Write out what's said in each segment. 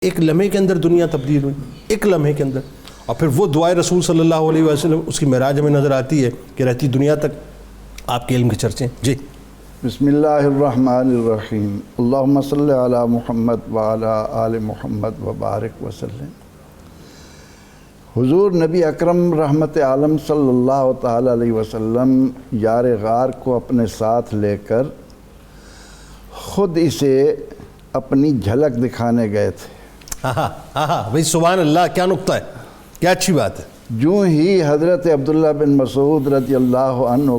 ایک لمحے کے اندر دنیا تبدیل ہوئی، ایک لمحے کے اندر، اور پھر وہ دعائے رسول صلی اللہ علیہ وسلم اس کی معراج ہمیں نظر آتی ہے کہ رہتی دنیا تک آپ کے علم کے چرچے ہیں۔ جی بسم اللہ الرحمن الرحیم، اللہم صلی علی محمد وعلی آل محمد وبارک وسلم۔ حضور نبی اکرم رحمت عالم صلی اللہ تعالی علیہ وسلم یار غار کو اپنے ساتھ لے کر خود اسے اپنی جھلک دکھانے گئے تھے۔ بھئی سبحان اللہ، کیا نکتہ ہے، کیا اچھی بات ہے۔ جو ہی حضرت عبداللہ بن مسعود رضی اللہ عنہ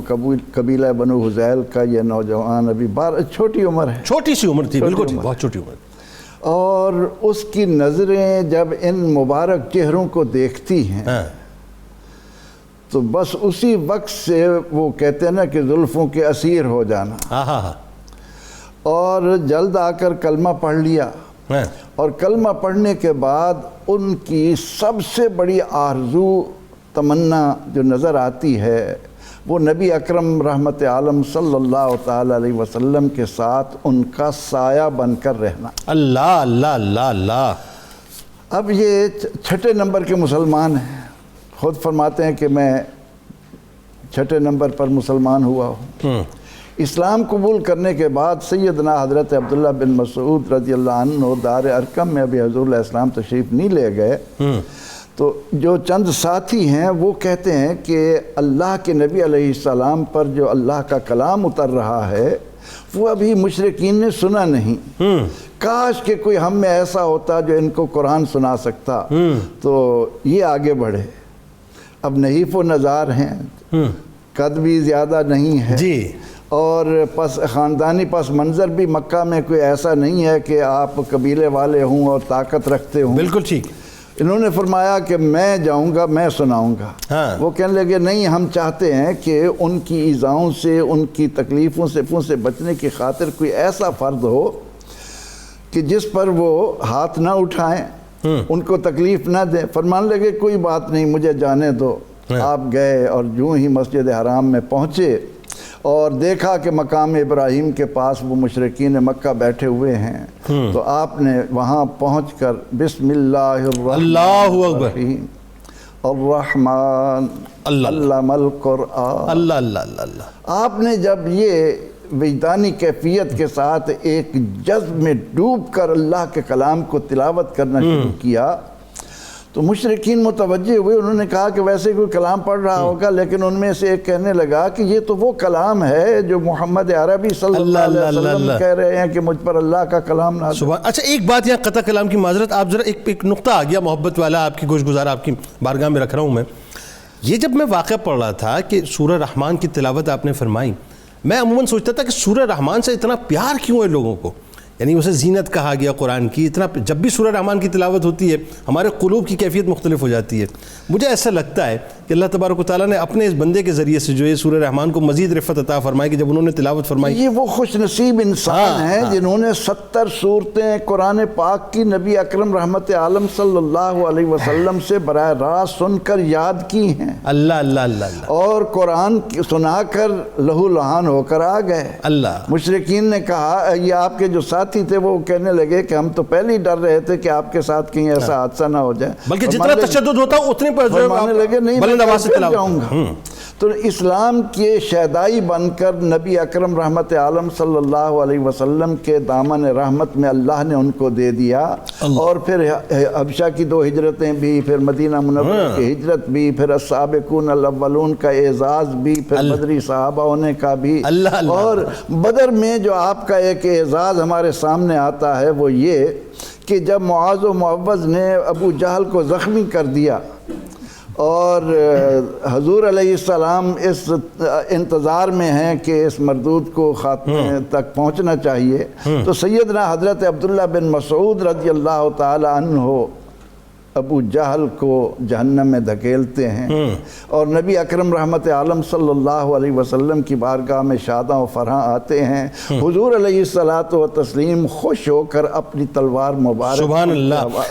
قبیلہ بنو حذیل کا یہ نوجوان ابھی چھوٹی عمر ہے، چھوٹی سی عمر تھی، بالکل بہت چھوٹی عمر، اور اس کی نظریں جب ان مبارک چہروں کو دیکھتی ہیں تو بس اسی وقت سے وہ کہتے ہیں نا کہ زلفوں کے اسیر ہو جانا، اور جلد آ کر کلمہ پڑھ لیا۔ اور کلمہ پڑھنے کے بعد ان کی سب سے بڑی آرزو تمنا جو نظر آتی ہے وہ نبی اکرم رحمت عالم صلی اللہ تعالی علیہ وسلم کے ساتھ ان کا سایہ بن کر رہنا۔ اللہ اللہ اللہ اللہ۔ اب یہ چھٹے نمبر کے مسلمان ہیں، خود فرماتے ہیں کہ میں چھٹے نمبر پر مسلمان ہوا ہوں۔ اسلام قبول کرنے کے بعد سیدنا حضرت عبداللہ بن مسعود رضی اللہ عنہ دار ارقم میں ابھی حضور علیہ السلام تشریف نہیں لے گئے، تو جو چند ساتھی ہیں وہ کہتے ہیں کہ اللہ کے نبی علیہ السلام پر جو اللہ کا کلام اتر رہا ہے وہ ابھی مشرکین نے سنا نہیں، کاش کہ کوئی ہم میں ایسا ہوتا جو ان کو قرآن سنا سکتا تو یہ آگے بڑھے۔ اب نحیف و نزار ہیں، قد بھی زیادہ نہیں ہے، جی، اور خاندانی پس منظر بھی مکہ میں کوئی ایسا نہیں ہے کہ آپ قبیلے والے ہوں اور طاقت رکھتے ہوں۔ بالکل ٹھیک۔ انہوں نے فرمایا کہ میں جاؤں گا، میں سناؤں گا۔ وہ کہنے لگے نہیں، ہم چاہتے ہیں کہ ان کی ایذاؤں سے، ان کی تکلیفوں سے بچنے کی خاطر کوئی ایسا فرد ہو کہ جس پر وہ ہاتھ نہ اٹھائیں، ان کو تکلیف نہ دیں۔ فرمانے لگے کوئی بات نہیں، مجھے جانے دو۔ آپ گئے اور جو ہی مسجد حرام میں پہنچے اور دیکھا کہ مقام ابراہیم کے پاس وہ مشرکین مکہ بیٹھے ہوئے ہیں، تو آپ نے وہاں پہنچ کر بسم اللہ الرحمن الرحمن علم القرآن، اللہ اللہ اللہ، آپ نے جب یہ وجدانی کیفیت کے ساتھ ایک جذب میں ڈوب کر اللہ کے کلام کو تلاوت کرنا شروع کیا تو مشرکین متوجہ ہوئے۔ انہوں نے کہا کہ ویسے کوئی کلام پڑھ رہا ہوگا، لیکن ان میں سے ایک کہنے لگا کہ یہ تو وہ کلام ہے جو محمد عربی صلی اللہ علیہ وسلم کہہ رہے ہیں کہ مجھ پر اللہ کا کلام نازل۔ اچھا ایک بات یہاں قطع کلام کی معذرت، آپ ذرا ایک نقطہ آ گیا محبت والا، آپ کی گوش گزار آپ کی بارگاہ میں رکھ رہا ہوں میں۔ یہ جب میں واقعہ پڑھ رہا تھا کہ سورہ رحمان کی تلاوت آپ نے فرمائی، میں عموماً سوچتا تھا کہ سورہ رحمان سے اتنا پیار کیوں ہے لوگوں کو، یعنی اسے زینت کہا گیا قرآن کی، اتنا جب بھی سورہ رحمان کی تلاوت ہوتی ہے ہمارے قلوب کی کیفیت مختلف ہو جاتی ہے۔ مجھے ایسا لگتا ہے کہ اللہ تبارک و تعالیٰ نے اپنے اس بندے کے ذریعے سے جو یہ سورہ رحمان کو مزید رفعت عطا فرمائی کہ جب انہوں نے تلاوت فرمائی، یہ وہ خوش نصیب انسان ہیں جنہوں نے 70 صورتیں قرآن پاک کی نبی اکرم رحمت عالم صلی اللہ علیہ وسلم سے براہ راست سن کر یاد کی ہیں، اللہ اللہ اللہ، اور قرآن سنا کر لہو لہان ہو کر آ گئے۔ اللہ، مشرکین نے کہا، یہ آپ کے جو ساتھی تھے وہ کہنے لگے کہ ہم تو پہلے ہی ڈر رہے تھے کہ آپ کے ساتھ کہیں ایسا حادثہ نہ ہو جائے، بلکہ جتنا تشدد ہوتا اتنے پر فرمانے لگے نہیں میں جاؤں گا۔ تو اسلام کے شیدائی بن کر نبی اکرم رحمت عالم صلی اللہ علیہ وسلم کے دامن رحمت میں اللہ نے ان کو دے دیا، اور پھر حبشہ کی 2 ہجرتیں بھی، پھر مدینہ منورہ کی ہجرت بھی، پھر السابقون الاولون کا اعزاز بھی، پھر بدری صحابہ ہونے کا بھی، اور بدر میں جو آپ کا ایک اعزاز ہمارے سامنے آتا ہے وہ یہ کہ جب معاذ و معوذ نے ابو جہل کو زخمی کر دیا اور حضور علیہ السلام اس انتظار میں ہیں کہ اس مردود کو خاتمے تک پہنچنا چاہیے، تو سیدنا حضرت عبداللہ بن مسعود رضی اللہ تعالی عنہ ابو جہل کو جہنم میں دھکیلتے ہیں، اور نبی اکرم رحمت عالم صلی اللہ علیہ وسلم کی بارگاہ میں شاداں و فرحاں آتے ہیں۔ حضور علیہ الصلوۃ والتسلیم خوش ہو کر اپنی تلوار مبارک، سبحان اللہ،